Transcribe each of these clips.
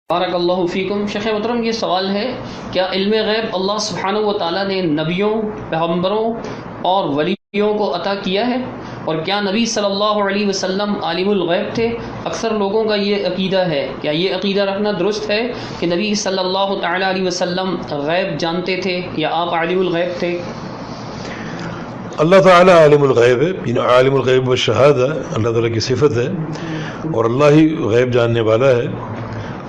بارک اللہ فیکم۔ شیخ محترم، یہ سوال ہے، کیا علم غیب اللہ سبحانہ و تعالیٰ نے نبیوں، پیغمبروں اور ولیوں کو عطا کیا ہے؟ اور کیا نبی صلی اللہ علیہ وسلم عالم الغیب تھے؟ اکثر لوگوں کا یہ عقیدہ ہے، کیا یہ عقیدہ رکھنا درست ہے کہ نبی صلی اللہ تعالیٰ علیہ وسلم غیب جانتے تھے یا آپ عالم الغیب تھے؟ اللہ تعالیٰ عالم الغیب ہے، یعنی عالم الغیب و شہادہ اللہ تعالیٰ کی صفت ہے، اور اللہ ہی غیب جاننے والا ہے۔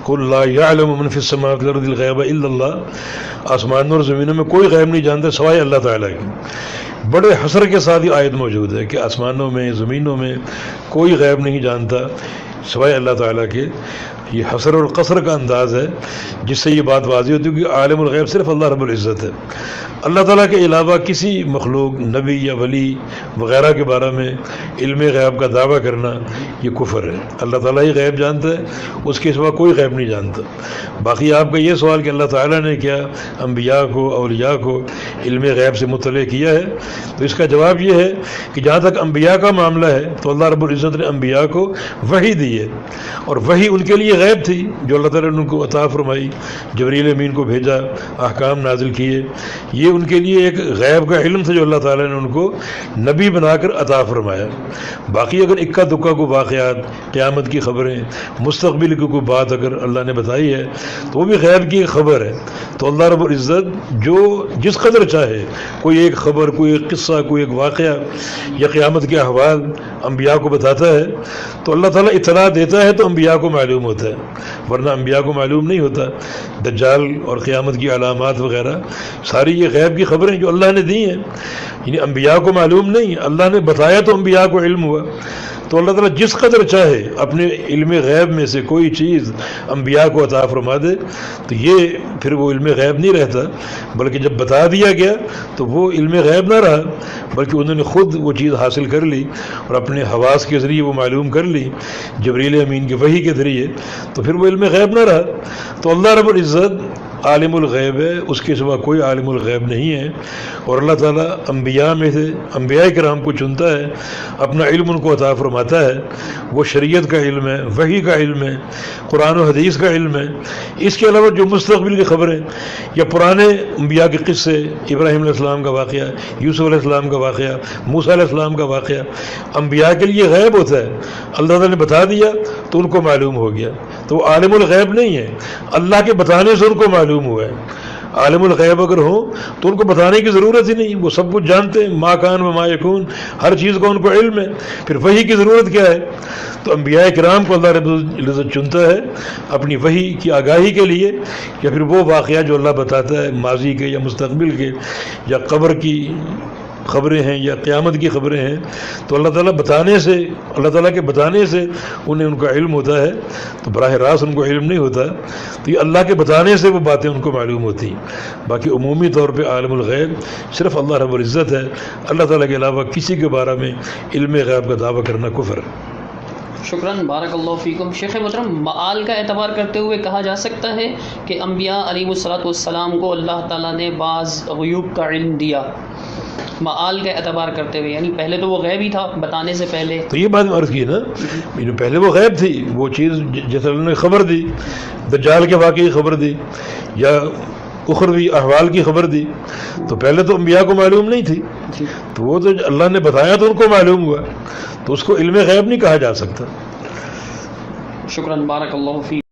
قل لا يعلم من في السماوات والارض الغیب الا اللہ، آسمانوں اور زمینوں میں کوئی غیب نہیں جانتا سوائے اللہ تعالیٰ کی۔ بڑے حسر کے ساتھ یہ آیت موجود ہے کہ آسمانوں میں زمینوں میں کوئی غیب نہیں جانتا سوائے اللہ تعالیٰ کے۔ یہ حسر اور قصر کا انداز ہے جس سے یہ بات واضح ہوتی ہے کہ عالم الغیب صرف اللہ رب العزت ہے۔ اللہ تعالیٰ کے علاوہ کسی مخلوق، نبی یا ولی وغیرہ کے بارے میں علم غیب کا دعویٰ کرنا یہ کفر ہے۔ اللہ تعالیٰ ہی غیب جانتا ہے، اس کے سوا کوئی غیب نہیں جانتا۔ باقی آپ کا یہ سوال کہ اللہ تعالیٰ نے کیا انبیاء کو، اولیاء کو علم غیب سے مطلع کیا ہے، تو اس کا جواب یہ ہے کہ جہاں تک انبیاء کا معاملہ ہے تو اللہ رب العزت نے انبیاء کو وحی دی ہے، اور وحی ان کے لیے غیب تھی جو اللہ تعالیٰ نے ان کو عطا فرمائی، جبریل امین کو بھیجا، احکام نازل کیے، یہ ان کے لیے ایک غیب کا علم تھا جو اللہ تعالیٰ نے ان کو نبی بنا کر عطا فرمایا۔ باقی اگر اکا دکا کو واقعات، قیامت کی خبریں، مستقبل کی کوئی بات اگر اللہ نے بتائی ہے تو وہ بھی غیب کی ایک خبر ہے۔ تو اللہ رب العزت جو جس قدر چاہے کوئی ایک خبر، کوئی ایک قصہ، کوئی ایک واقعہ یا قیامت کے احوال انبیاء کو بتاتا ہے تو اللہ تعالیٰ اطلاع دیتا ہے تو انبیاء کو معلوم ہوتا ہے، ورنہ انبیاء کو معلوم نہیں ہوتا۔ دجال اور قیامت کی علامات وغیرہ ساری یہ غیب کی خبریں جو اللہ نے دی ہیں، یعنی انبیاء کو معلوم نہیں، اللہ نے بتایا تو انبیاء کو علم ہوا۔ تو اللہ تعالیٰ جس قدر چاہے اپنے علم غیب میں سے کوئی چیز انبیاء کو عطا فرما دے تو یہ پھر وہ علم غیب نہیں رہتا، بلکہ جب بتا دیا گیا تو وہ علم غیب نہ رہا، بلکہ انہوں نے خود وہ چیز حاصل کر لی اور اپنے حواس کے ذریعے وہ معلوم کر لی جبریل امین کی وحی کے ذریعے، تو پھر وہ علم غیب نہ رہا۔ تو اللہ رب العزت عالم الغیب ہے، اس کے سوا کوئی عالم الغیب نہیں ہے، اور اللہ تعالیٰ انبیاء میں سے انبیاء کرام کو چنتا ہے، اپنا علم ان کو عطا فرماتا ہے۔ وہ شریعت کا علم ہے، وحی کا علم ہے، قرآن و حدیث کا علم ہے۔ اس کے علاوہ جو مستقبل کی خبریں یا پرانے انبیاء کے قصے، ابراہیم علیہ السلام کا واقعہ، یوسف علیہ السلام کا واقعہ، موسیٰ علیہ السلام کا واقعہ انبیاء کے لیے غیب ہوتا ہے، اللہ تعالیٰ نے بتا دیا تو ان کو معلوم ہو گیا، تو وہ عالم الغیب نہیں ہے، اللہ کے بتانے سے ان کو معلوم ہوا ہے۔ عالم الغیب اگر ہوں تو ان کو بتانے کی ضرورت ہی نہیں، وہ سب کچھ جانتے ہیں، ما کان و ما یکون، ہر چیز کا ان کو علم ہے، پھر وحی کی ضرورت کیا ہے؟ تو انبیاء کرام کو اللہ رب العزت چنتا ہے اپنی وحی کی آگاہی کے لیے، یا پھر وہ واقعات جو اللہ بتاتا ہے ماضی کے یا مستقبل کے یا قبر کی خبریں ہیں یا قیامت کی خبریں ہیں، تو اللہ تعالیٰ بتانے سے، اللہ تعالیٰ کے بتانے سے انہیں ان کا علم ہوتا ہے، تو براہ راست ان کو علم نہیں ہوتا، تو یہ اللہ کے بتانے سے وہ باتیں ان کو معلوم ہوتی ہیں۔ باقی عمومی طور پہ عالم الغیب صرف اللہ رب العزت ہے، اللہ تعالیٰ کے علاوہ کسی کے بارے میں علم غیب کا دعویٰ کرنا کفر ہے۔ شکراً، بارک اللہ فیکم۔ شیخ محترم، معال کا اعتبار کرتے ہوئے کہا جا سکتا ہے کہ انبیاء علیہ الصلوۃ والسلام کو اللہ تعالیٰ نے بعض غیوب کا علم دیا، معال کا اعتبار کرتے ہوئے، یعنی پہلے تو وہ غیب ہی تھا بتانے سے پہلے۔ تو یہ بات میں عرض کی نا، پہلے وہ غیب تھی، وہ چیز جیسے اللہ نے خبر دی، دجال کے واقعے کی خبر دی یا اخروی احوال کی خبر دی، تو پہلے تو انبیاء کو معلوم نہیں تھی، تو وہ تو اللہ نے بتایا تو ان کو معلوم ہوا، تو اس کو علم غیب نہیں کہا جا سکتا۔ شکراً، بارک اللہ فیکم۔